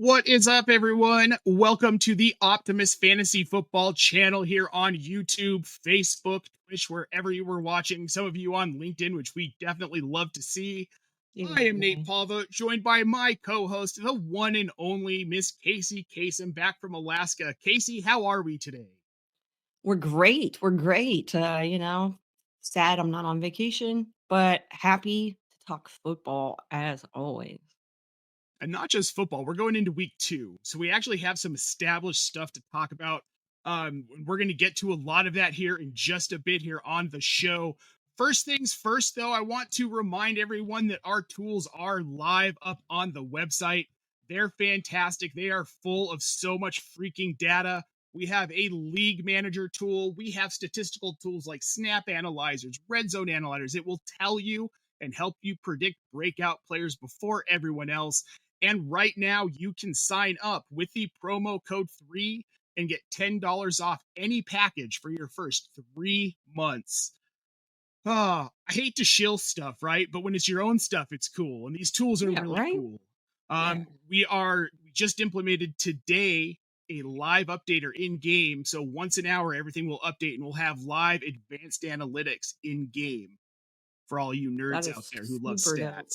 What is up, everyone? Welcome to the Optimus Fantasy Football channel here on YouTube, Facebook, Twitch, wherever you were watching. Some of you on LinkedIn, which we definitely love to see. I am Nate Polvogt, joined by my co-host, the one and only Miss Kacey Kasem, back from Alaska. Kacey, how are we today? We're great. We're great. Sad I'm not on vacation, but happy to talk football as always. And not just football, we're going into week 2. So we actually have some established stuff to talk about. We're going to get to a lot of that here in just a bit here on the show. First things first, though, I want to remind everyone that our tools are live up on the website. They're fantastic. They are full of so much freaking data. We have a league manager tool. We have statistical tools like snap analyzers, RedZone analyzers. It will tell you and help you predict breakout players before everyone else. And right now, you can sign up with the promo code 3 and get $10 off any package for your first 3 months. I hate to shill stuff, right? But when it's your own stuff, it's cool. And these tools are really cool. We just implemented today a live updater in game. So once an hour, everything will update and we'll have live advanced analytics in game for all you nerds out there who love stats. Dope.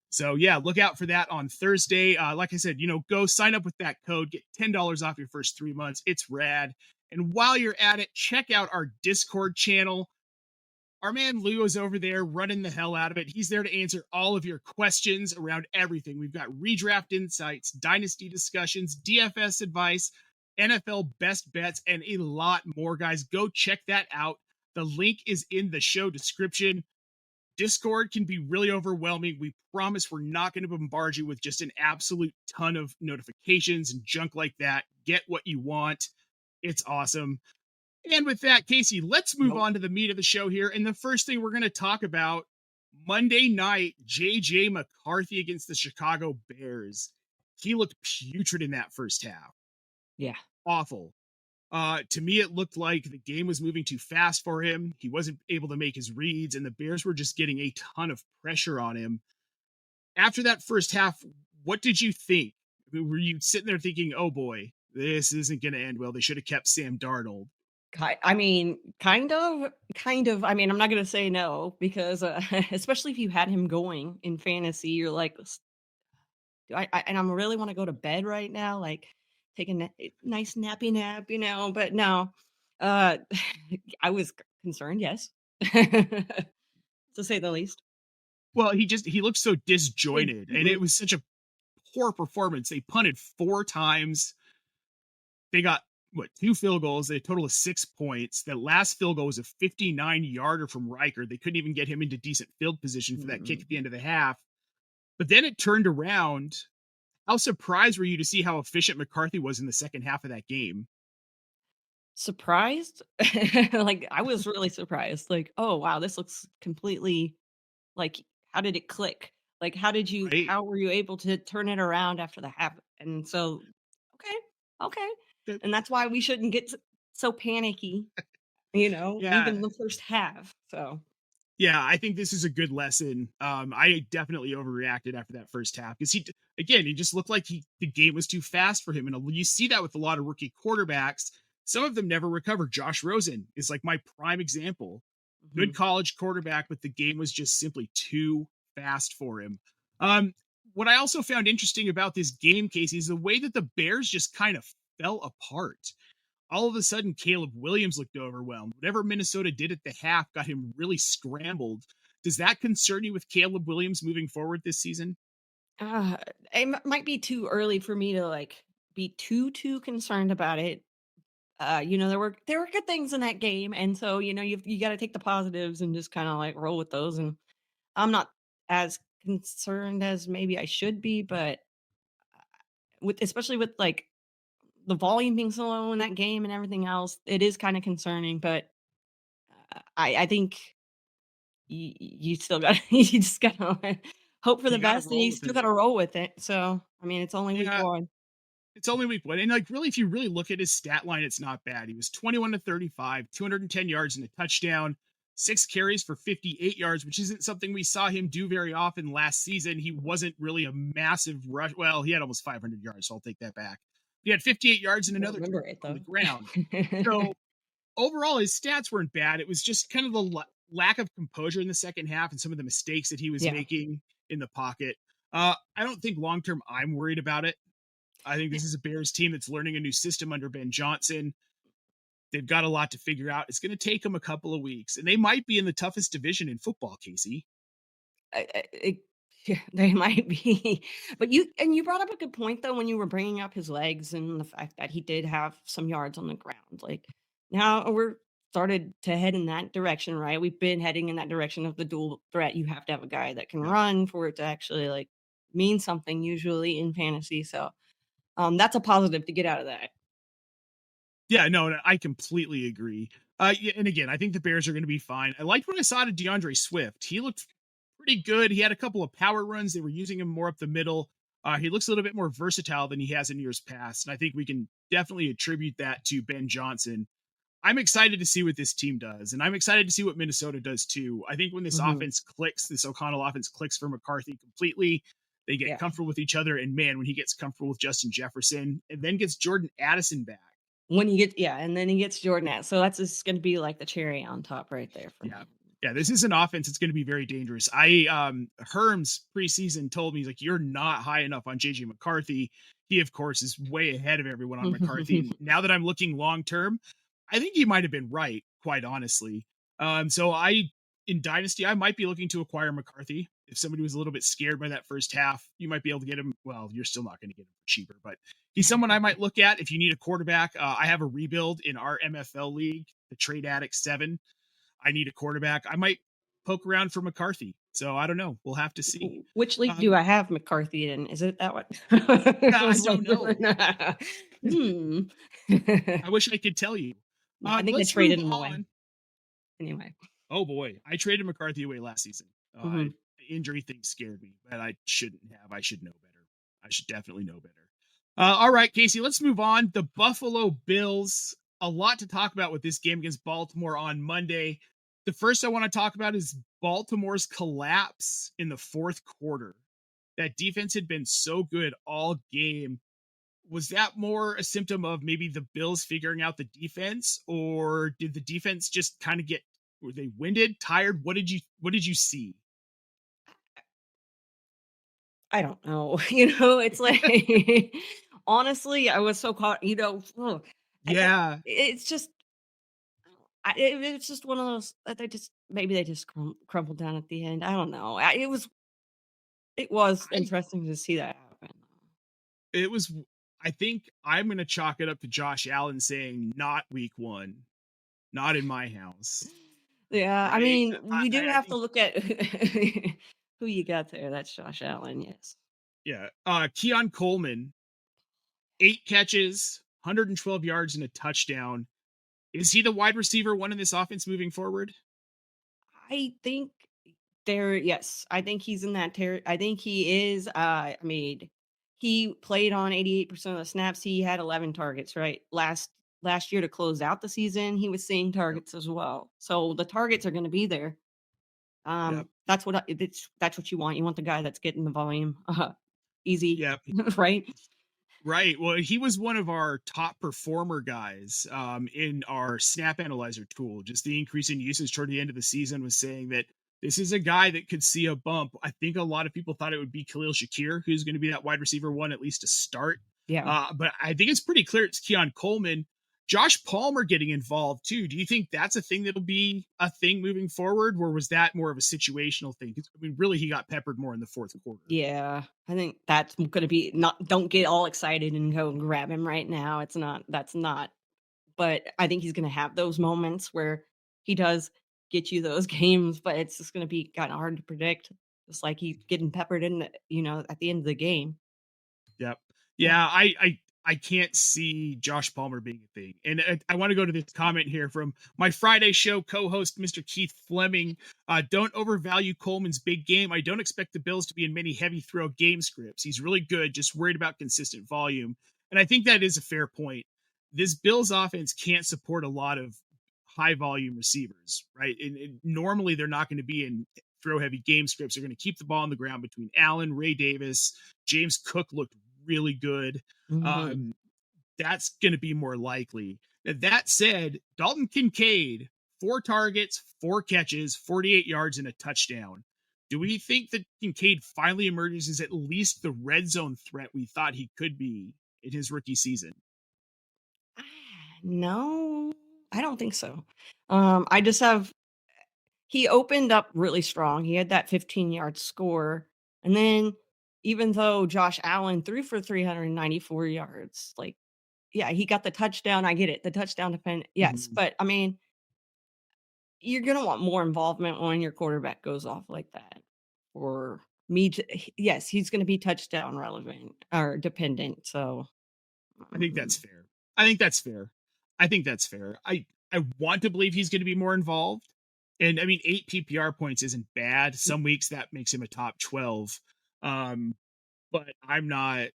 So yeah, look out for that on Thursday. Like I said, go sign up with that code, get $10 off your first 3 months. It's rad. And while you're at it, check out our Discord channel. Our man Leo is over there running the hell out of it. He's there to answer all of your questions around everything. We've got redraft insights, dynasty discussions, DFS advice, NFL best bets, and a lot more, guys. Go check that out. The link is in the show description. Discord can be really overwhelming. We promise we're not going to bombard you with just an absolute ton of notifications and junk like that. Get what you want. It's awesome. And with that, Kacey, let's move on to the meat of the show here. And the first thing we're going to talk about, Monday night, J.J. McCarthy against the Chicago Bears. He looked putrid in that first half. Yeah. Awful. To me, it looked like the game was moving too fast for him. He wasn't able to make his reads, and the Bears were just getting a ton of pressure on him. After that first half, what did you think? Were you sitting there thinking, oh boy, this isn't going to end well? They should have kept Sam Darnold. I mean, kind of. I mean, I'm not going to say no because especially if you had him going in fantasy, you're like, and I'm really want to go to bed right now, like take a nice nappy nap, but no, I was concerned, yes, to say the least. Well, he looked so disjointed, and it was such a poor performance. They punted 4 times. They got 2 field goals, a total of 6 points. That last field goal was a 59-yarder from Riker. They couldn't even get him into decent field position for that kick at the end of the half. But then it turned around. How surprised were you to see how efficient McCarthy was in the second half of that game? Surprised? Like, I was really surprised. Like, oh, wow, this looks completely like, how did it click? Like, how were you able to turn it around after the half? And so, okay. And that's why we shouldn't get so panicky, even the first half. So, yeah, I think this is a good lesson. I definitely overreacted after that first half because he just looked like the game was too fast for him. And you see that with a lot of rookie quarterbacks. Some of them never recover. Josh Rosen is like my prime example. Good college quarterback, but the game was just simply too fast for him. What I also found interesting about this game, Kacey, is the way that the Bears just kind of fell apart. All of a sudden, Caleb Williams looked overwhelmed. Whatever Minnesota did at the half got him really scrambled. Does that concern you with Caleb Williams moving forward this season? it might be too early for me to like be too concerned about it. There were good things in that game, and so you got to take the positives and just kind of like roll with those. And I'm not as concerned as maybe I should be, but especially with like the volume being so low in that game and everything else, it is kind of concerning. But I think you still got you just gotta hope for the best, and you still got to roll with it. So I mean, it's only week 1. It's only week 1. And like really, if you really look at his stat line, it's not bad. He was 21 to 35, 210 yards and a touchdown. 6 carries for 58 yards, which isn't something we saw him do very often last season. He wasn't really a massive rush. Well, he had almost 500 yards, so I'll take that back. He had 58 yards and I don't another remember it on the though. ground. So overall, his stats weren't bad. It was just kind of the lack of composure in the second half and some of the mistakes that he was Yeah. making in the pocket. I don't think long term I'm worried about it. I think this is a Bears team that's learning a new system under Ben Johnson. They've got a lot to figure out. It's going to take them a couple of weeks, and they might be in the toughest division in football, Casey. Yeah, they might be. But you brought up a good point though when you were bringing up his legs and the fact that he did have some yards on the ground. Like now we're started to head in that direction, right? We've been heading in that direction of the dual threat. You have to have a guy that can Yeah. run for it to actually like mean something usually in fantasy. So that's a positive to get out of that. Yeah, no, I completely agree. Yeah, and again, I think the Bears are going to be fine. I liked what I saw to DeAndre Swift. He looked pretty good. He had a couple of power runs. They were using him more up the middle. He looks a little bit more versatile than he has in years past. And I think we can definitely attribute that to Ben Johnson. I'm excited to see what this team does. And I'm excited to see what Minnesota does too. I think when this offense clicks, this O'Connell offense clicks for McCarthy completely, they get Yeah. comfortable with each other. And man, when he gets comfortable with Justin Jefferson and then gets Jordan Addison back. When he gets and then he gets Jordan at. So that's just gonna be like the cherry on top right there for Yeah. me. Yeah, this is an offense that's going to be very dangerous. Herm's preseason told me, he's like, you're not high enough on JJ McCarthy. He, of course, is way ahead of everyone on McCarthy. And now that I'm looking long term, I think he might have been right, quite honestly. So in Dynasty, I might be looking to acquire McCarthy. If somebody was a little bit scared by that first half, you might be able to get him. Well, you're still not going to get him cheaper, but he's someone I might look at if you need a quarterback. I have a rebuild in our MFL league, the Trade Addict 7. I need a quarterback. I might poke around for McCarthy. So I don't know. We'll have to see. Which league do I have McCarthy in? Is it that one? I don't know. I wish I could tell you. I think I Let's move traded him away. on. Anyway. Oh boy, I traded McCarthy away last season. The injury thing scared me, but I shouldn't have. I should know better. I should definitely know better. All right, Casey, let's move on. The Buffalo Bills. A lot to talk about with this game against Baltimore on Monday. The first I want to talk about is Baltimore's collapse in the fourth quarter. That defense had been so good all game. Was that more a symptom of maybe the Bills figuring out the defense, or did the defense just kind of were they winded, tired? What did you see? I don't know. It's like honestly, I was so caught, Yeah. it's just it's just one of those that they just crumpled down at the end. I don't know. It was I interesting to see that happen. it was I think I'm going to chalk it up to Josh Allen saying not week 1, not in my house. Yeah, I Right? mean, you do I have to think, look at who you got there. That's Josh Allen, yes. yeah. Keon Coleman, 8 catches, 112 yards and a touchdown. Is he the wide receiver one in this offense moving forward? I think yes, I think he's in that I think he is. I mean, he played on 88% of the snaps. He had 11 targets, right? Last year to close out the season, he was seeing Yep. targets as well. So the targets are going to be there. Yep. That's what you want. You want the guy that's getting the volume. Easy, Yep. right? Right. Well, he was one of our top performer guys in our snap analyzer tool. Just the increase in usage toward the end of the season was saying that this is a guy that could see a bump. I think a lot of people thought it would be Khalil Shakir, who's going to be that wide receiver one, at least to start. Yeah. But I think it's pretty clear it's Keon Coleman. Josh Palmer getting involved too. Do you think that's a thing that'll be a thing moving forward, or was that more of a situational thing? I mean, really, he got peppered more in the fourth quarter. Yeah, I think that's going to be not. Don't get all excited and go and grab him right now. It's not. That's not. But I think he's going to have those moments where he does get you those games, but it's just going to be kind of hard to predict. Just like he's getting peppered in, at the end of the game. Yep. Yeah. Yeah, I can't see Josh Palmer being a thing. And I want to go to this comment here from my Friday show co-host, Mr. Keith Fleming. Don't overvalue Coleman's big game. I don't expect the Bills to be in many heavy throw game scripts. He's really good, just worried about consistent volume. And I think that is a fair point. This Bills offense can't support a lot of high volume receivers, right? And normally they're not going to be in throw heavy game scripts. They're going to keep the ball on the ground between Allen, Ray Davis, James Cook looked really good. Mhm. That's going to be more likely. That said, Dalton Kincaid, 4 targets, 4 catches, 48 yards, and a touchdown. Do we think that Kincaid finally emerges as at least the red zone threat we thought he could be in his rookie season? Ah, no, I don't think so. I just have he opened up really strong. He had that 15-yard score, and then even though Josh Allen threw for 394 yards, like, yeah, he got the touchdown. I get it, the touchdown depend, yes, Mhm. but I mean, you're gonna want more involvement when your quarterback goes off like that. For me to, yes, he's gonna be touchdown relevant or dependent. So, I think that's mm, fair. I think that's fair. I think that's fair. I want to believe he's going to be more involved. And I mean, 8 PPR points isn't bad. Some weeks that makes him a top 12. Um, but I'm not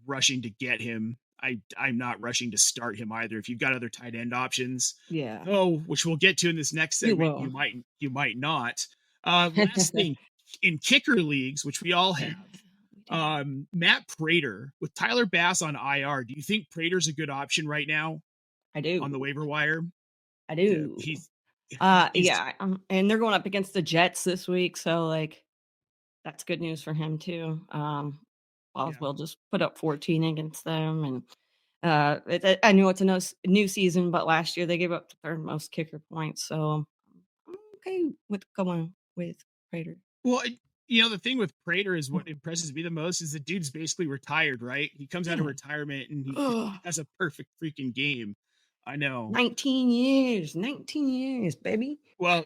rushing to get him. I'm not rushing to start him either. If you've got other tight end options, yeah, which we'll get to in this next you segment, will. you might not. Last thing, in kicker leagues, which we all have, We do. Matt Prater with Tyler Bass on IR. Do you think Prater's a good option right now I on the do. waiver wire? I do. He's he's Yeah, and they're going up against the Jets this week, so, like, that's good news for him too. yeah. Boswell just put up 14 against them, and, I know it's a new season, but last year they gave up the 3rd most kicker points, so I'm okay with going with Prater. Well, the thing with Prater is what impresses me the most is the dude's basically retired, right? He comes out of Yeah. retirement and he Ugh, has a perfect freaking game. I know. 19 years, 19 years, baby. Well,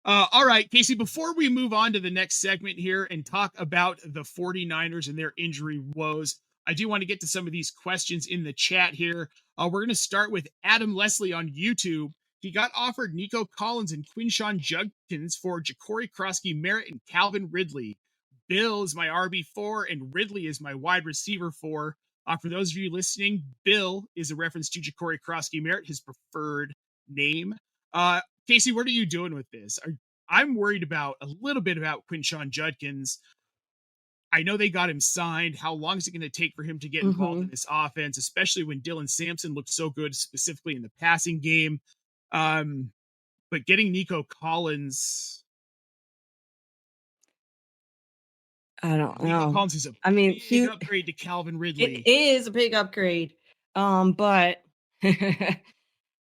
all right, Casey, before we move on to the next segment here and talk about the 49ers and their injury woes, I do want to get to some of these questions in the chat here. We're going to start with Adam Leslie on YouTube. He got offered Nico Collins and Quinshawn Judkins for Ja'Cory Krosky Merritt and Calvin Ridley. Bill is my RB4 and Ridley is my wide receiver 4. For those of you listening, Bill is a reference to Ja'Cory Krosky Merritt, his preferred name. Casey, what are you doing with this? I'm worried about a little bit about Quinshawn Judkins. I know they got him signed. How long is it going to take for him to get involved in Mhm. this offense, especially when Dylan Sampson looked so good, specifically in the passing game? Um, but getting Nico Collins, I don't Nico know. Collins is a I mean, big upgrade to Calvin it Ridley. is a big upgrade, but I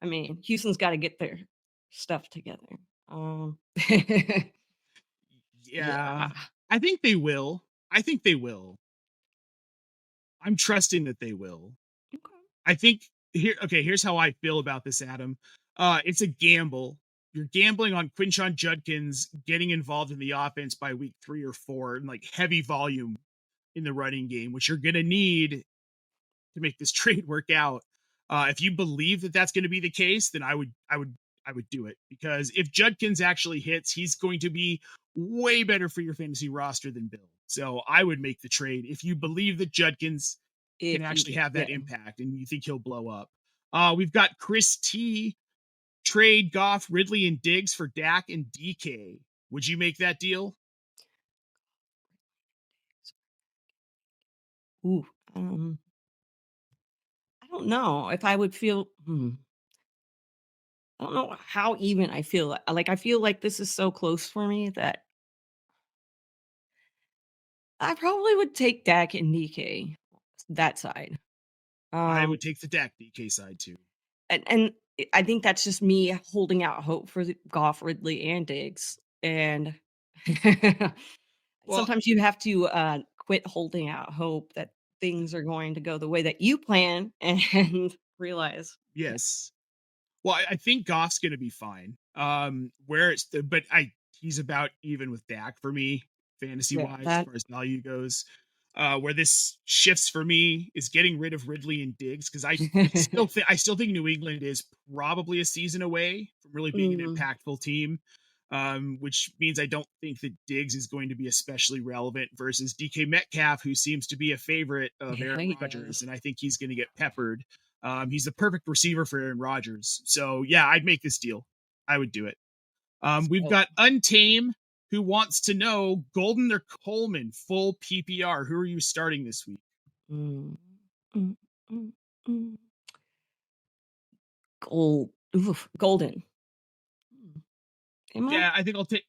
mean, Houston's gotta get their stuff together. Um, Yeah, yeah. I think they will. I think they will. I'm trusting that they will. Okay. I think here's how I feel about this, Adam. It's a gamble. You're gambling on Quinshawn Judkins getting involved in the offense by week 3 or 4 and like heavy volume in the running game, which you're gonna need to make this trade work out. If you believe that that's going to be the case, then I would do it because if Judkins actually hits, he's going to be way better for your fantasy roster than Bill. So I would make the trade if you believe that Judkins can If you actually have yeah. that impact and you think he'll blow up. We've got Chris T trade Goff, Ridley, and Diggs for Dak and DK. Would you make that deal? Ooh, I don't know if I would feel I don't know how even I feel. Like, I feel like this is so close for me that I probably would take Dak and DK, that side. I would Um, take the Dak DK side too. and I think that's just me holding out hope for the Goff, Ridley, and Diggs, and Well, sometimes you have to, quit holding out hope that things are going to go the way that you plan and realize yeah, yes. Well, I think Goff's going to be fine. Where it's but he's about even with Dak for me, fantasy yeah, wise, as that far as value goes. Where this shifts for me is getting rid of Ridley and Diggs because I still think New England is probably a season away from really being an mm, impactful team. Which means I don't think that Diggs is going to be especially relevant versus DK Metcalf, who seems to be a favorite of yeah, Aaron he Rodgers, does. and I think he's going to get peppered. He's the perfect receiver for Aaron Rodgers. So yeah, I'd make this deal. I would do it. We've So, got Untame, who wants to know Golden or Coleman full PPR. Who are you starting this week? mm, mm, mm, mm. Golden. Am I? Yeah, I think I'll take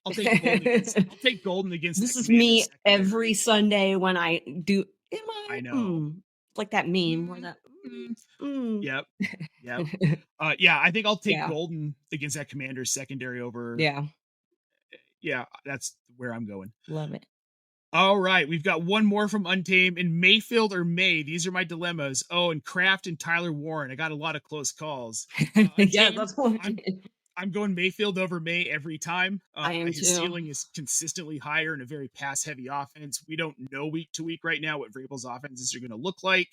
Golden against This that is Commanders me secondary. every Sunday when I do. Am I? I know. Like that meme where Mm, that. mm, Mm. yep, yep. Yeah, I think I'll take Yeah, Golden against that Commanders secondary over. yeah, Yeah, that's where I'm going. love it. All right, we've got one more from Untamed. In Mayfield or May, these are my dilemmas. Oh, and Kraft and Tyler Warren. I got a lot of close calls. Yeah, Untamed, that's what I'm going Mayfield over May every time. I am His too. ceiling is consistently higher in a very pass-heavy offense. We don't know week to week right now what Vrabel's offenses are going to look like,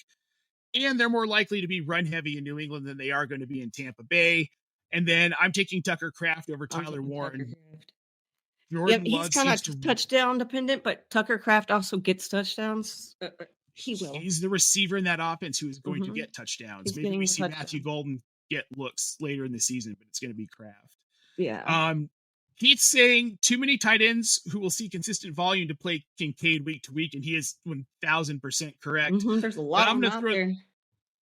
and they're more likely to be run-heavy in New England than they are going to be in Tampa Bay. And then I'm taking Tucker Kraft over I'm Tyler taking Tucker Warren. Craft. Yep, Jordan he's Love kind seems of to touchdown dependent, but Tucker Craft also gets touchdowns. He will. he's the receiver in that offense who is going to Hmm. get touchdowns. He's Maybe we getting the see Matthew touchdown. Golden get looks later in the season, but it's going to be Kraft. Yeah. Um, He's saying too many tight ends who will see consistent volume to play Kincaid week to week, and he is 1000% correct. There's a But lot of them out there.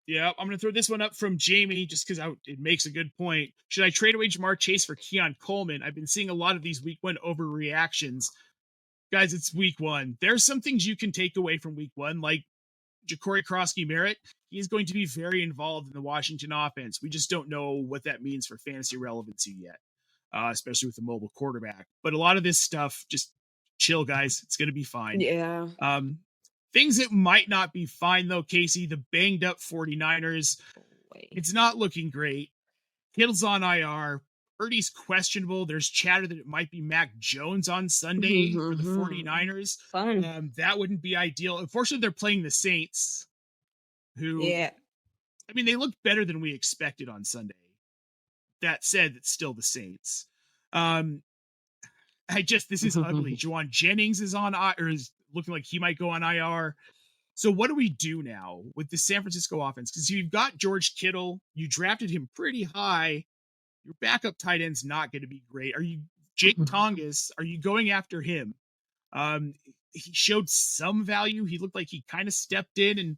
I'm gonna throw this one up from Jamie just because it makes a good point. Should I trade away Jamar Chase for Keon Coleman? I've been seeing a lot of these week one overreactions. Guys, it's week one. There's some things you can take away from week one, like Ja'Cory Krosky Merritt. He is going to be very involved in the Washington offense. We just don't know what that means for fantasy relevancy yet, especially with the mobile quarterback. But a lot of this stuff, just chill, guys. It's going to be fine. Yeah. Things that might not be fine, though, Casey, the banged up 49ers. It's not looking great. Kittle's on IR. Purdy's questionable. There's chatter that it might be Mac Jones on Sunday for the 49ers. Fun. That wouldn't be ideal. Unfortunately, they're playing the Saints, who, Yeah. I mean, they looked better than we expected on Sunday. That said, it's still the Saints. This is ugly. Jauan Jennings is on, or is looking like he might go on IR. So what do we do now with the San Francisco offense? Because you've got George Kittle. You drafted him pretty high. Your backup tight end's not going to be great. Are you Jake Tongas? Are you going after him? He showed some value. He looked like he kind of stepped in and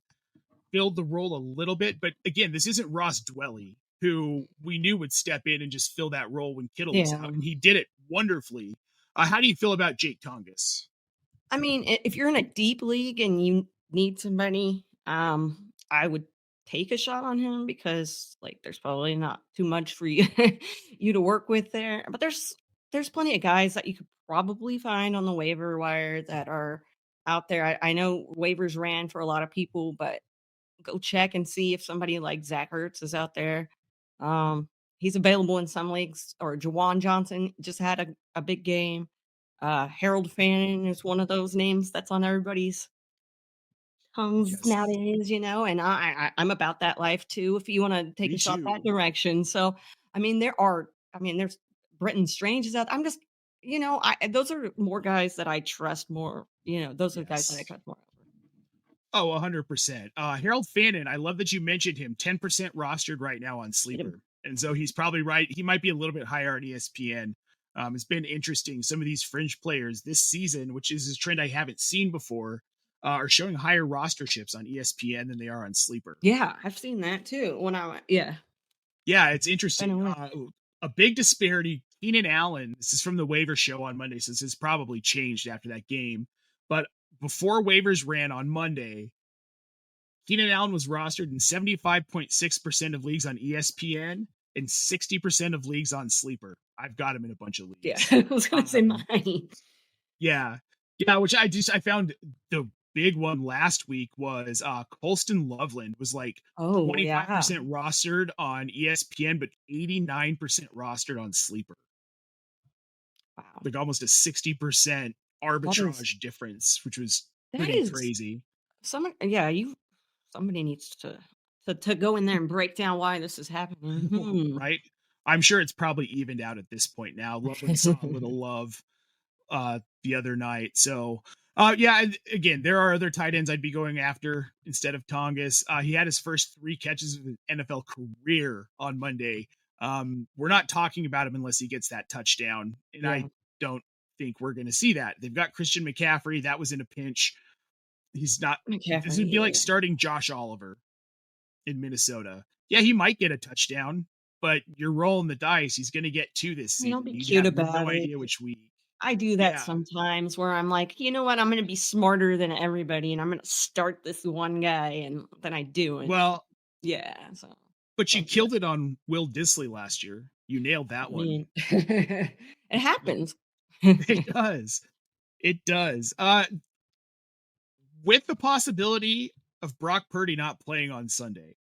filled the role a little bit. But again, this isn't Ross Dwelly, who we knew would step in and just fill that role when Kittle was out. And he did it wonderfully. How do you feel about Jake Tongas? I mean, if you're in a deep league and you need somebody, I would take a shot on him because like there's probably not too much for you you to work with there. But there's plenty of guys that you could probably find on the waiver wire that are out there. I know waivers ran for a lot of people, but go check and see if somebody like Zach Ertz is out there. He's available in some leagues, or Jauan Johnson just had a big game. Harold Fannin is one of those names that's on everybody's tongues nowadays, and I'm about that life too, if you want to take a shot that direction. So, I mean, there's Britton Strange is out. I'm just, those are more guys that I trust more. Those are guys that I trust more. Oh, 100%. Harold Fannin, I love that you mentioned him. 10% rostered right now on Sleeper. And so he's probably right. He might be a little bit higher on ESPN. It's been interesting. Some of these fringe players this season, which is a trend I haven't seen before, are showing higher rosterships on ESPN than they are on Sleeper. Yeah, I've seen that too. Yeah, it's interesting. A big disparity. Keenan Allen, this is from the waiver show on Monday, so this has probably changed after that game. But before waivers ran on Monday, Keenan Allen was rostered in 75.6% of leagues on ESPN and 60% of leagues on Sleeper. I've got him in a bunch of leagues. Yeah, I was going to say mine. Yeah, which I found the big one last week was Colston Loveland was like 25% rostered on ESPN, but 89% rostered on Sleeper. Wow. Like almost a 60% arbitrage difference, which was pretty crazy. Somebody needs to go in there and break down why this is happening. Right? I'm sure it's probably evened out at this point now. Loveland saw a little love the other night. So Yeah, again, there are other tight ends I'd be going after instead of Tongas. He had his first 3 catches of his NFL career on Monday. We're not talking about him unless he gets that touchdown, and Yeah. I don't think we're going to see that. They've got Christian McCaffery. That was in a pinch. He's not. This would be like McCaffery. starting Josh Oliver in Minnesota. Yeah, he might get a touchdown, but you're rolling the dice. He's going to get 2 this Don't season. be You cute have about no it. idea which week. I do that Yeah. sometimes where I'm like, you know what? I'm going to be smarter than everybody and I'm going to start this one guy. And then I do. And Well, yeah. So but you don't do that. killed it on Will Dissly last year. You nailed I that one. mean, it happens. It does. It does. With the possibility of Brock Purdy not playing on Sunday.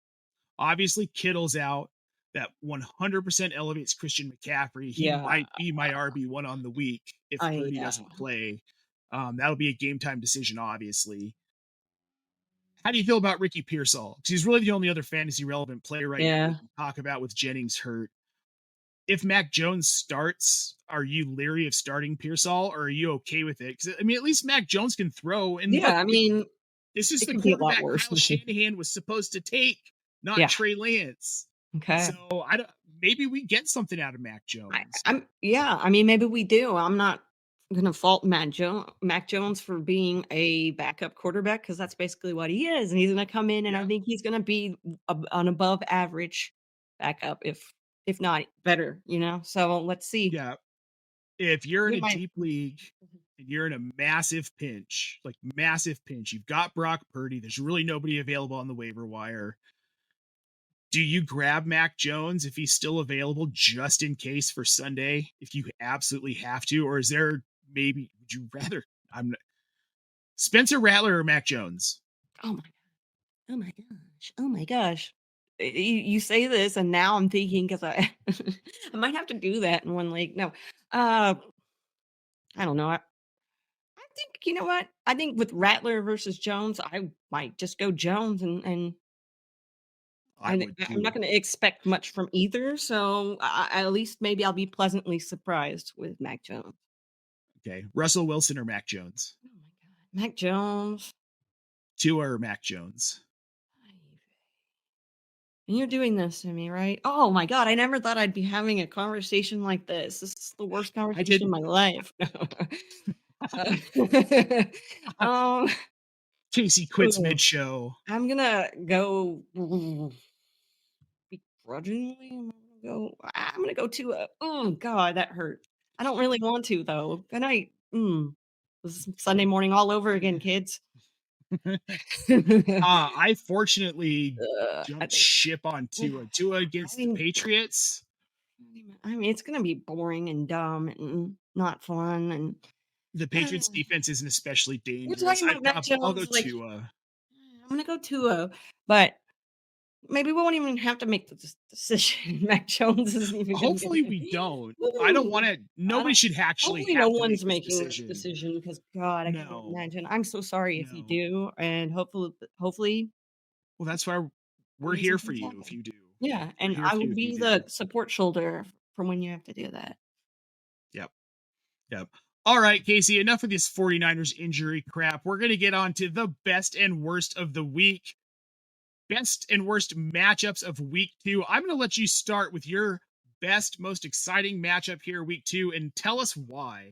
Obviously, Kittle's out. That 100% elevates Christian McCaffrey. He Yeah. might be my RB1 on the week if I, Purdy doesn't play. That'll be a game time decision, obviously. How do you feel about Ricky Pearsall? Because he's really the only other fantasy relevant player right now we yeah. can talk about with Jennings hurt. If Mac Jones starts, are you leery of starting Pearsall, or are you okay with it? Because I mean, at least Mac Jones can throw. And Yeah. look, I mean, this is it the could be a lot quarterback worse. Kyle Shanahan was supposed to take, not Yeah. Trey Lance. Okay. So I don't. Maybe we get something out of Mac Jones. Yeah. I mean, maybe we do. I'm not gonna fault Mac Jones for being a backup quarterback because that's basically what he is, and he's gonna come in, and I Yeah, think he's gonna be an above average backup, if not better. So let's see. yeah. If you're in We a might. deep league and you're in a massive pinch, like massive pinch, you've got Brock Purdy. There's really nobody available on the waiver wire. Do you grab Mac Jones if he's still available just in case for Sunday if you absolutely have to? Or is there maybe, would you rather, Spencer Rattler or Mac Jones? Oh my. Oh my gosh. Oh my gosh. You say this, and now I'm thinking because I might have to do that in one league. No, I don't know. I think you know what? I think with Rattler versus Jones, I might just go Jones, and I would I'm not too. going to expect much from either. So at least maybe I'll be pleasantly surprised with Mac Jones. Okay. Russell Wilson or Mac Jones? Oh my god, Mac Jones. Tua or Mac Jones? And you're doing this to me, right? Oh my god, I never thought I'd be having a conversation like this. This is the worst I conversation in didn't. my life. Uh, um, Kacey quits ooh, mid show. I'm gonna go begrudgingly. I'm gonna go to a. Oh God, that hurt. I don't really want to though. Good night. This is Sunday morning all over again, kids. I fortunately I jumped think. ship on Tua. Tua I against the mean, Patriots. it's gonna be boring and dumb and not fun. And The Patriots defense isn't especially we're dangerous. talking about Mac I'll go Jones. Like, Tua. I'm gonna go Tua, but maybe we won't even have to make the decision. Mac Jones isn't even gonna get Hopefully it. we don't. I don't want Woo! to. I Nobody don't. should actually Hopefully, no have to make one's this making this decision. decision because God, I can't No, imagine. I'm so sorry if you no. do, and hopefully, Well, that's why we're amazing here for things you if happen. you do. Yeah, We're and here I for will you if you be do. the support shoulder for when you have to do that. Yep. Yep. All right, Kacey, enough of this 49ers injury crap. We're going to get on to the best and worst of the week. Best and worst matchups of week 2. I'm going to let you start with your best, most exciting matchup here, week 2, and tell us why.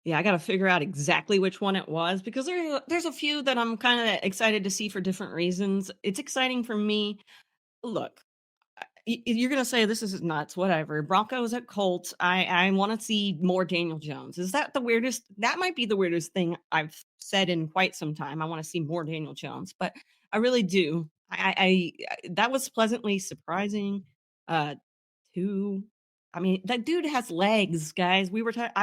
Yeah, I got to figure out exactly which one it was because there's a few that I'm kind of excited to see for different reasons. It's exciting for me. Look, you're gonna say this is nuts, whatever. Broncos at Colts. I want to see more Daniel Jones. Is that the weirdest? That might be the weirdest thing I've said in quite some time. I want to see more Daniel Jones, but I really do. That was pleasantly surprising. Too. I mean, that dude has legs, guys. We brought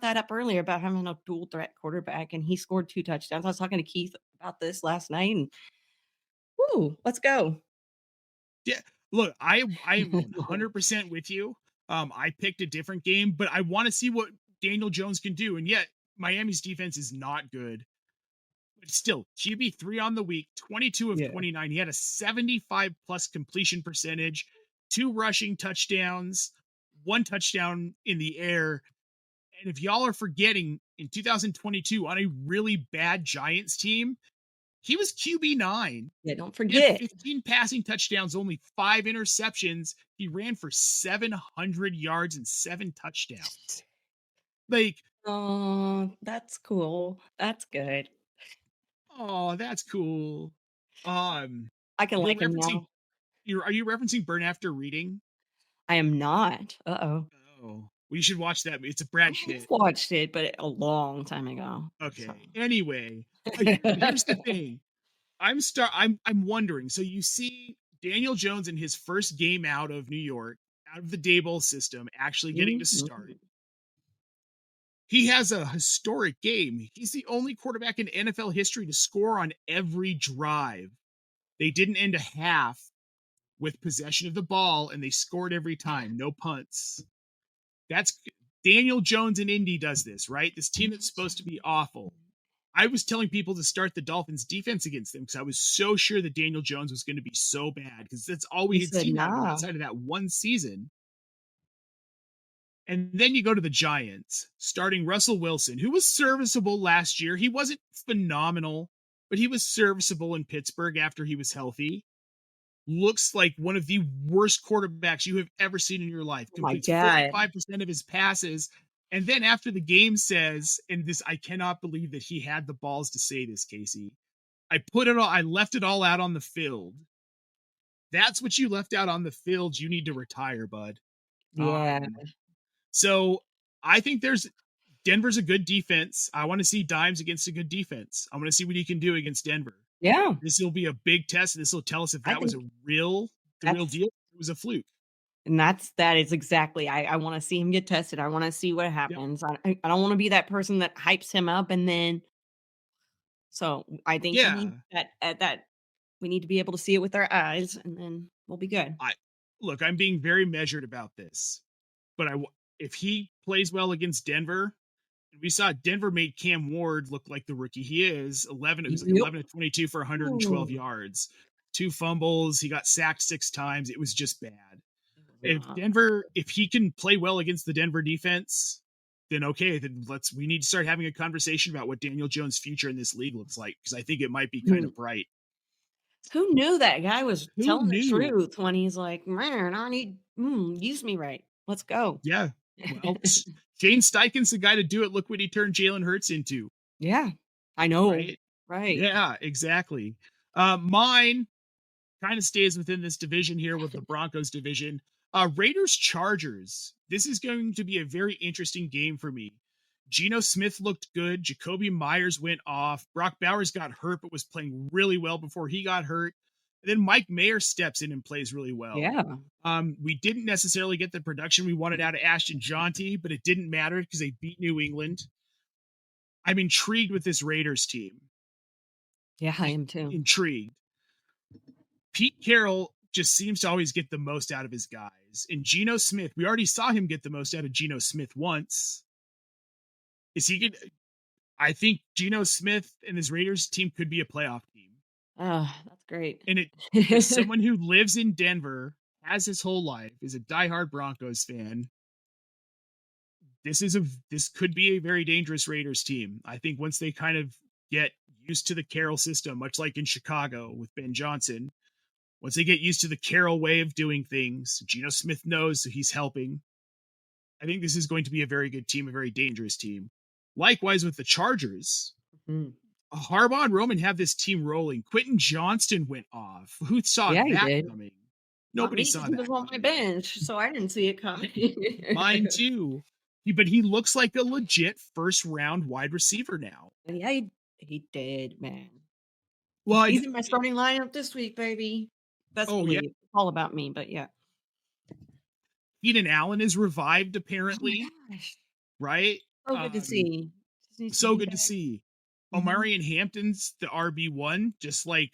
that up earlier about having a dual threat quarterback, and he scored 2 touchdowns. I was talking to Keith about this last night, and woo, let's go. Yeah, look, I'm 100% with you. I picked a different game, but I want to see what Daniel Jones can do. And yet, Miami's defense is not good. But still, QB3 on the week, 22 of Yeah. 29. He had a 75 plus completion percentage, 2 rushing touchdowns, 1 touchdown in the air. And if y'all are forgetting, in 2022, on a really bad Giants team, he was QB9. Yeah, don't He had forget. 15 passing touchdowns, only 5 interceptions. He ran for 700 yards and 7 touchdowns. Like, Oh, that's cool. That's good. oh, that's cool. Um, I can you're like him referencing now. are you referencing Burn After Reading? I am not. Uh-oh. Oh, well, you should watch that. It's a I Brad have Pitt. watched it, but a long time ago. So. Okay. Anyway, here's the thing. I'm wondering. So you see Daniel Jones in his first game out of New York, out of the Daboll system, actually getting to start. Mhm. He has a historic game. He's the only quarterback in NFL history to score on every drive. They didn't end a half with possession of the ball, and they scored every time. No punts. That's Daniel Jones in Indy does this, right? This team that's supposed to be awful. I was telling people to start the Dolphins defense against them because I was so sure that Daniel Jones was going to be so bad because that's all we He had said, seen out of him nah. outside of that one season. And then you go to the Giants, starting Russell Wilson, who was serviceable last year. He wasn't phenomenal, but he was serviceable in Pittsburgh after he was healthy. Looks like one of the worst quarterbacks you have ever seen in your life. Oh my Completes God. 45% of his passes. And then after the game says, and this, I cannot believe that he had the balls to say this, Casey. I left it all out on the field. That's what you left out on the field. You need to retire, bud. Yeah. So I think Denver's a good defense. I want to see Dimes against a good defense. I want to see what he can do against Denver. Yeah. This will be a big test. This will tell us if I that was think the real that's deal. It was a fluke. and that is exactly I wanna see him get tested. I wanna see what Yep. happens. I don't wanna be that person that hypes him up and then so I think he needs Yeah. that we need to be able to see it with our eyes and then we'll be good. I look. I'm being very measured about this, but if he plays well against Denver, we saw Denver made Cam Ward look like the rookie he is. It was like Yep. 11 to 22 for 112 Ooh, yards, 2 fumbles. He got sacked 6 times. It was just bad. it was not. If he can play well against the Denver defense, then okay, then we need to start having a conversation about what Daniel Jones' future in this league looks like because I think it might be kind Hmm. of bright. Who knew that guy was Who telling the knew? truth when he's like, "Man, I need use me right. Let's go." Yeah. Well, Shane Steichen's the guy to do it. Look what he turned Jalen Hurts into, Yeah. I know. right? Right. Yeah, exactly. Mine kind of stays within this division here with the Broncos division. Raiders Chargers. This is going to be a very interesting game for me. Geno Smith looked good. Jacoby Myers went off. Brock Bowers got hurt, but was playing really well before he got hurt. And then Mike Mayer steps in and plays really well. Yeah. We didn't necessarily get the production we wanted out of Ashton Jaunty, but it didn't matter because they beat New England. I'm intrigued with this Raiders team. Yeah, I am too. Intrigued. Pete Carroll just seems to always get the most out of his guys. And Geno Smith, we already saw him get the most out of Geno Smith once. Is he good? I think Geno Smith and his Raiders team could be a playoff team. Oh, that's great. And as someone who lives in Denver, has his whole life, is a diehard Broncos fan, this could be a very dangerous Raiders team. I think once they kind of get used to the Carroll system, much like in Chicago with Ben Johnson, once they get used to the Carroll way of doing things, Geno Smith knows, so he's helping. I think this is going to be a very good team, a very dangerous team. Likewise with the Chargers, Mhm. Harbaugh and Roman have this team rolling. Quentin Johnston went off. Who saw Yeah, he that did. coming? Not Nobody me, 'cause saw he that was on my coming. bench, so I didn't see it coming. Mine too. But he looks like a legit first round wide receiver now. Yeah, he did, man. Well, He's in my starting lineup this week, baby. Best oh yeah, believe. It's all about me, but yeah. Keenan Allen is revived Oh my apparently, gosh. right? So good to see. Just needs to So be good to back. see. Mhm. Omari and Hampton's the RB1, just like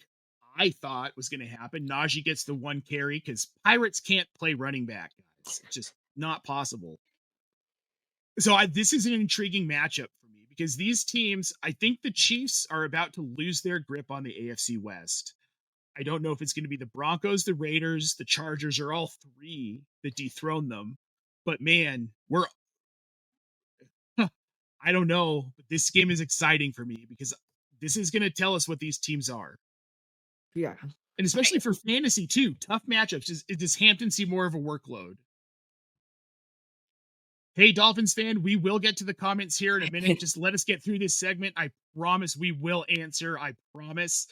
I thought was going to happen. Najee gets the 1 carry because Pirates can't play running back, guys. It's just not possible. So this is an intriguing matchup for me because these teams, I think the Chiefs are about to lose their grip on the AFC West. I don't know if it's going to be the Broncos, the Raiders, the Chargers, or all three that dethrone them. But man, I don't know, but this game is exciting for me because this is going to tell us what these teams are. Yeah. And especially for fantasy too, tough matchups. Does Hampton see more of a workload? Hey, Dolphins fan, we will get to the comments here in a minute. Just let us get through this segment. I promise we will answer. I promise.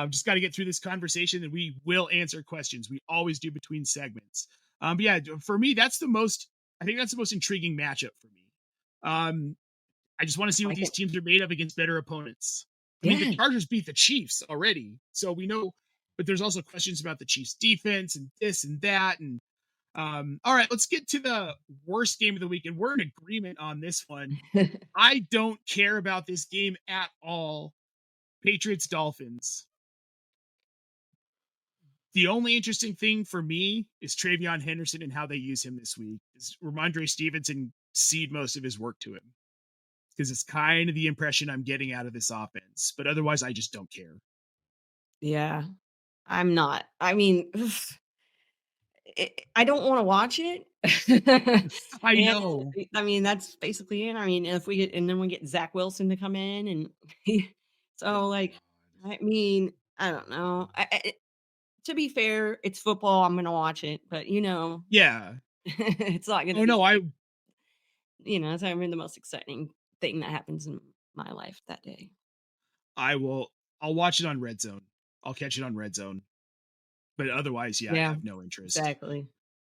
Just got to get through this conversation and we will answer questions. We always do between segments. But yeah, for me, I think that's the most intriguing matchup for me. I just want to see what these teams are made of against better opponents. I mean, the Chargers beat the Chiefs already, so we know, but there's also questions about the Chiefs defense and this and that. And all right, let's get to the worst game of the week. And we're in agreement on this one. I don't care about this game at all. Patriots Dolphins. The only interesting thing for me is Travion Henderson and how they use him this week. Is Ramondre Stevenson cede most of his work to him? Because it's kind of the impression I'm getting out of this offense. But otherwise, I just don't care. Yeah, I'm not. I mean, I don't want to watch it. I know. I mean, that's basically it. I mean, if we get, and then we get Zach Wilson to come in, and so like, I mean, I don't know. To be fair, it's football. I'm gonna watch it, but Yeah. it's not gonna. Oh no, It's not even the most exciting thing that happens in my life that day. I'll watch it on RedZone. I'll catch it on RedZone. But otherwise, I have no interest. Exactly.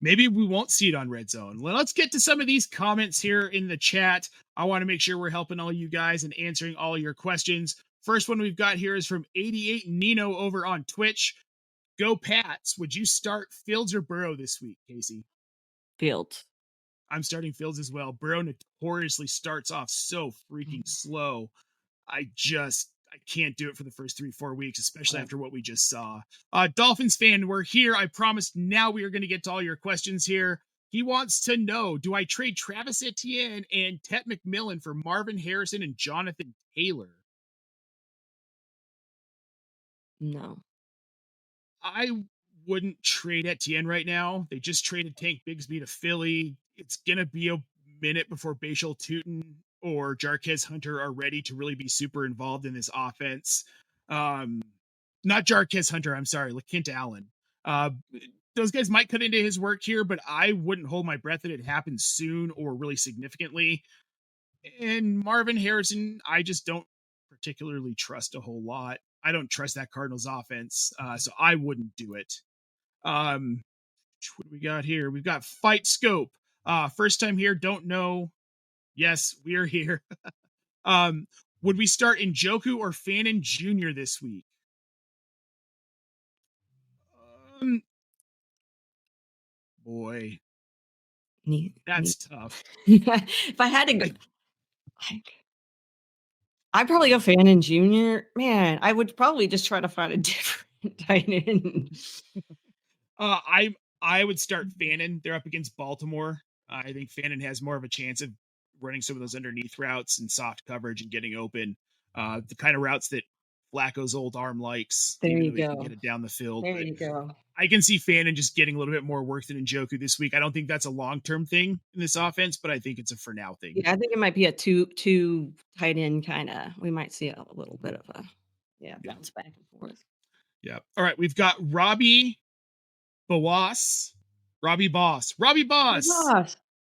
Maybe we won't see it on RedZone. Well, let's get to some of these comments here in the chat. I want to make sure we're helping all you guys and answering all your questions. First one we've got here is from 88 Nino over on Twitch. Go Pats. Would you start Fields or Burrow this week, Kacey? Fields. I'm starting Fields as well. Burrow notoriously starts off so freaking slow. I can't do it for the first 3-4 weeks, especially after what we just saw. Dolphins fan, we're here. I promised now we are going to get to all your questions here. He wants to know, do I trade Travis Etienne and Tet McMillan for Marvin Harrison and Jonathan Taylor? No. I wouldn't trade Etienne right now. They just traded Tank Bigsby to Philly. It's going to be a minute before Bashal Tutin or Jarquez Hunter are ready to really be super involved in this offense. Not Jarquez Hunter, I'm sorry, LaKent Allen. Those guys might cut into his work here, but I wouldn't hold my breath that it happens soon or really significantly. And Marvin Harrison, I just don't particularly trust a whole lot. I don't trust that Cardinals offense, so I wouldn't do it. What do we got here? We've got Fight Scope. First time here, don't know. Yes, we are here. Would we start Njoku or Fannin Jr. this week? Boy, that's tough. If I had to go, I'd probably go Fannin Jr. Man, I would probably just try to find a different tight end. I would start Fannin. They're up against Baltimore. I think Fannin has more of a chance of running some of those underneath routes and soft coverage and getting open. The kind of routes that Flacco's old arm likes. There even you though he go. can get it down the field. There you go. I can see Fannin just getting a little bit more work than Njoku this week. I don't think that's a long-term thing in this offense, but I think it's a for now thing. Yeah, I think it might be a two tight end kind of. We might see a little bit of a bounce back and forth. Yeah. All right. We've got Robbie Boss.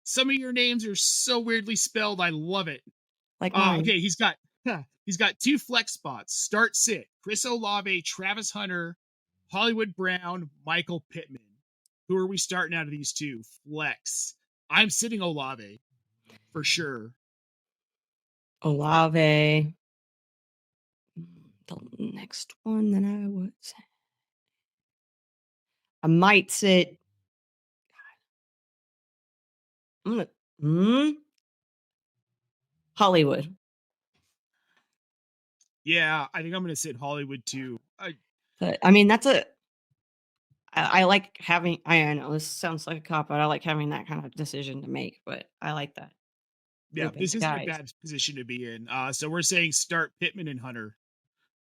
Some of your names are so weirdly spelled. I love it. Like mine. Okay, he's got 2 flex spots. Start sit. Chris Olave, Travis Hunter, Hollywood Brown, Michael Pittman. Who are we starting out of these 2? Flex. I'm sitting Olave for sure. Olave. The next one that I would say. I might sit. I'm gonna Hollywood. Yeah, I think I'm gonna sit Hollywood too. I mean, that's I like having. I know this sounds like a cop, but I like having that kind of decision to make. But I like that. Yeah, this isn't a bad position to be in. So we're saying start Pittman and Hunter,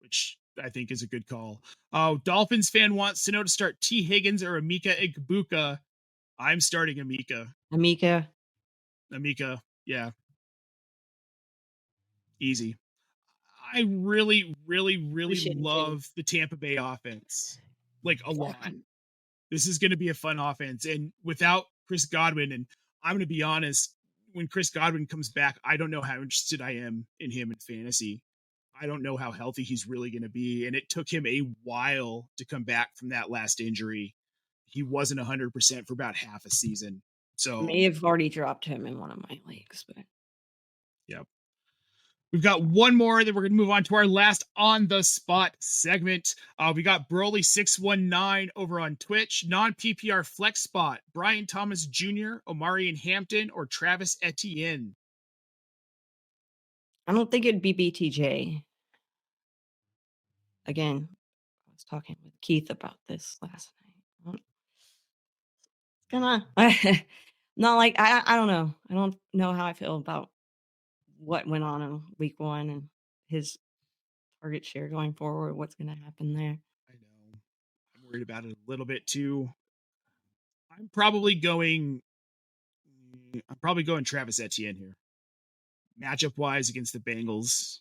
which I think is a good call. Dolphins fan wants to know to start T. Higgins or Emeka Egbuka. I'm starting Emeka. Emeka, yeah. Easy. I really, really, We really shouldn't change. love the Tampa Bay offense. Like a lot. Yeah. This is going to be a fun offense. And without Chris Godwin, and I'm going to be honest, when Chris Godwin comes back, I don't know how interested I am in him in fantasy. I don't know how healthy he's really going to be. And it took him a while to come back from that last injury. He wasn't 100% for about half a season. I So, may have already dropped him in one of my leagues, but yeah. We've got one more, then we're going to move on to our last on the spot segment. We got Broly619 over on Twitch, non PPR flex spot, Brian Thomas Jr., Omari and Hampton, or Travis Etienne. I don't think it'd be BTJ. Again, I was talking with Keith about this last night. It's gonna not like I don't know. I don't know how I feel about what went on in week 1 and his target share going forward. What's gonna happen there? I know. I'm worried about it a little bit too. I'm probably going. I'm probably going Travis Etienne here. Matchup wise against the Bengals.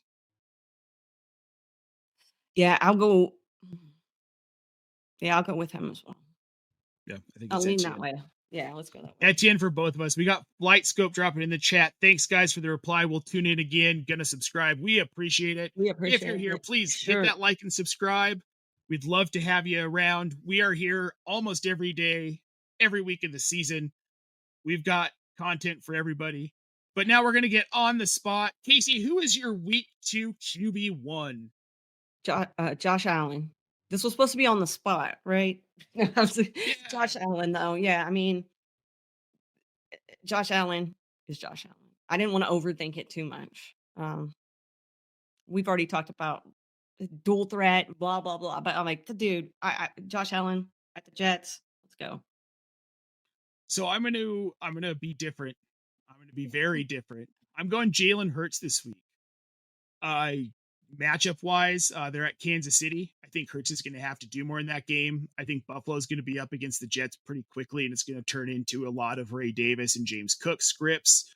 Yeah, I'll go. Yeah, I'll go with him as well. Yeah, I think I'll it's lean that Etienne. way. Yeah, let's go that way. Etienne for both of us. We got Flight Scope dropping in the chat. Thanks, guys, for the reply. We'll tune in again. Gonna subscribe. We appreciate it. We If you're appreciate here, it. please hit Sure. that like and subscribe. We'd love to have you around. We are here almost every day, every week of the season. We've got content for everybody. But now we're going to get on the spot. Kacey, who is your week 2 QB1? Josh Allen. This was supposed to be on the spot, right? Yeah. Josh Allen, though. Yeah, I mean, Josh Allen is Josh Allen. I didn't want to overthink it too much. We've already talked about dual threat, blah blah blah. But I'm like, the dude, Josh Allen at the Jets. Let's go. So I'm gonna be different. I'm gonna be very different. I'm going Jalen Hurts this week. Uh Matchup wise, they're at Kansas City. I think Hurts is gonna have to do more in that game. I think Buffalo's gonna be up against the Jets pretty quickly, and it's gonna turn into a lot of Ray Davis and James Cook scripts.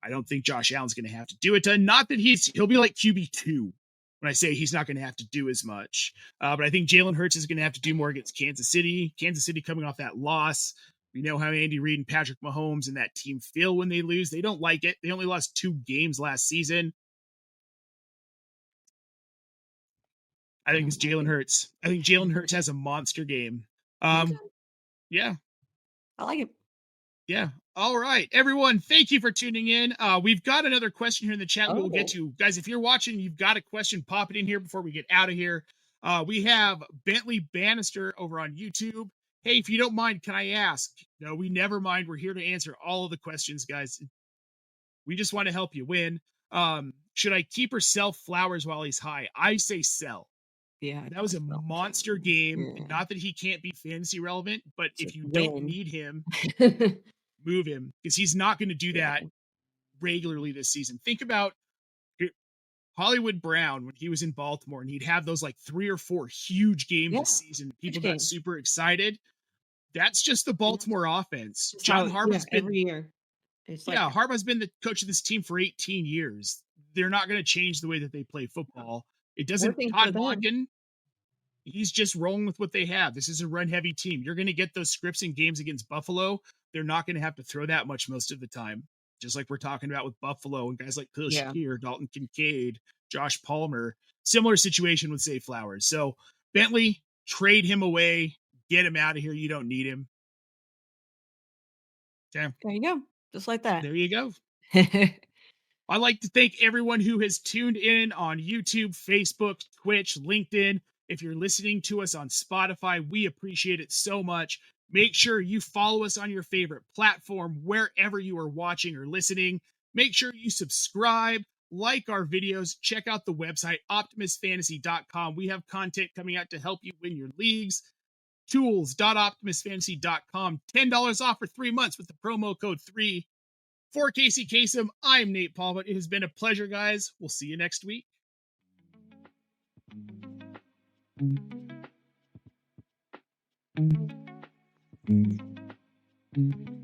I don't think Josh Allen's gonna have to do a ton. Not that he'll be like QB2 when I say he's not going to have to do as much. But I think Jalen Hurts is going to have to do more against Kansas City. Kansas City coming off that loss. We know how Andy Reid and Patrick Mahomes and that team feel when they lose. They don't like it. They only lost 2 games last season. I think it's Jalen Hurts. I think Jalen Hurts has a monster game. Yeah. I like it. Yeah. All right, everyone. Thank you for tuning in. We've got another question here in the chat we'll get to. Guys, if you're watching, you've got a question, pop it in here before we get out of here. We have Bentley Bannister over on YouTube. Hey, if you don't mind, can I ask? No, we never mind. We're here to answer all of the questions, guys. We just want to help you win. Should I keep or sell Flowers while he's high? I say sell. Yeah, That was a monster game. Yeah. Not that he can't be fantasy relevant, but if you don't need him, move him, because he's not going to do that regularly this season. Think about Hollywood Brown when he was in Baltimore, and he'd have those like 3 or 4 huge games this season. People got super excited. That's just the Baltimore offense. John Harbaugh's been every year. It's like, Harbaugh's been the coach of this team for 18 years. They're not going to change the way that they play football. It doesn't. Todd Monken, he's just rolling with what they have. This is a run-heavy team. You're going to get those scripts in games against Buffalo. They're not going to have to throw that much most of the time. Just like we're talking about with Buffalo and guys like Khalil Shakir, Dalton Kincaid, Josh Palmer. Similar situation with Zay Flowers. So Bentley, trade him away. Get him out of here. You don't need him. Okay. There you go. Just like that. There you go. I'd like to thank everyone who has tuned in on YouTube, Facebook, Twitch, LinkedIn. If you're listening to us on Spotify, we appreciate it so much. Make sure you follow us on your favorite platform, wherever you are watching or listening. Make sure you subscribe, like our videos, check out the website, optimusfantasy.com. We have content coming out to help you win your leagues. Tools.optimusfantasy.com. $10 off for 3 months with the promo code 3. For Kacey Kasem, I'm Nate Polvogt. It has been a pleasure, guys. We'll see you next week. Mm-hmm.